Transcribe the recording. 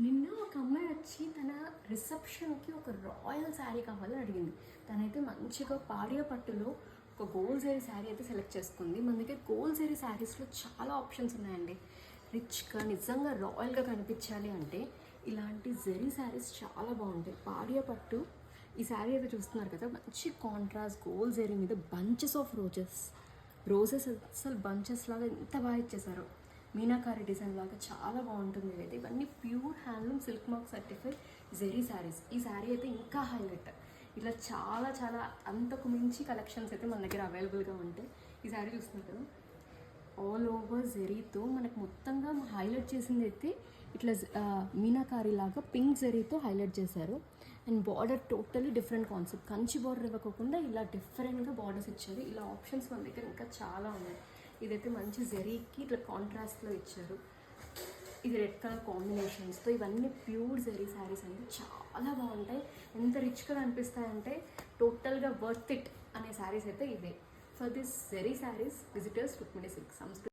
నిన్న ఒక అమ్మాయి వచ్చి తన రిసెప్షన్కి ఒక రాయల్ శారీ కావాలని అడిగింది. తనైతే మంచిగా పాడియా పట్టులో ఒక గోల్డ్ జరీ శారీ అయితే సెలెక్ట్ చేసుకుంది. మన దగ్గర గోల్డ్ జరీ శారీస్లో చాలా ఆప్షన్స్ ఉన్నాయండి. రిచ్గా నిజంగా రాయల్గా కనిపించాలి అంటే ఇలాంటి జరీ శారీస్ చాలా బాగుంటాయి. పాడియా పట్టు ఈ శారీ అయితే చూస్తున్నారు కదా, మంచి కాంట్రాస్ట్ గోల్డ్ జరీ మీద బంచెస్ ఆఫ్ రోజెస్ అసలు బంచెస్ లాగా ఎంత బాగా ఇచ్చేసారో. మీనాకారి డిజైన్ లాగా చాలా బాగుంటుంది. ఇదైతే ఇవన్నీ pure handloom silk mark certified zari saris. ఈ శారీ అయితే ఇంకా హైలైట్. ఇలా చాలా చాలా అంతకు మించి కలెక్షన్స్ అయితే మన దగ్గర అవైలబుల్గా ఉంటాయి. ఈ శారీ చూస్తున్నారు కదా, ఆల్ ఓవర్ జెరీతో మనకు మొత్తంగా హైలైట్ చేసింది అయితే ఇట్లా మీనాకారి లాగా పింక్ జెరీతో హైలైట్ చేశారు. And border totally different concept. Kanchi border ఇవ్వకుండా ఇలా డిఫరెంట్గా బార్డర్స్ ఇచ్చారు. ఇలా ఆప్షన్స్ మన దగ్గర ఇంకా చాలా ఉన్నాయి. ఇదైతే మంచి జెరీకి ఇట్లా కాంట్రాస్ట్లో ఇచ్చారు. ఇది రెడ్ కలర్ కాంబినేషన్స్తో. ఇవన్నీ ప్యూర్ జెరీ శారీస్ అండి, చాలా బాగుంటాయి. ఎంత రిచ్గా అనిపిస్తాయంటే టోటల్గా వర్త్ ఇట్ అనే శారీస్ అయితే ఇవే. For this zari saris visitors Rukmini silk సంస్కృతి.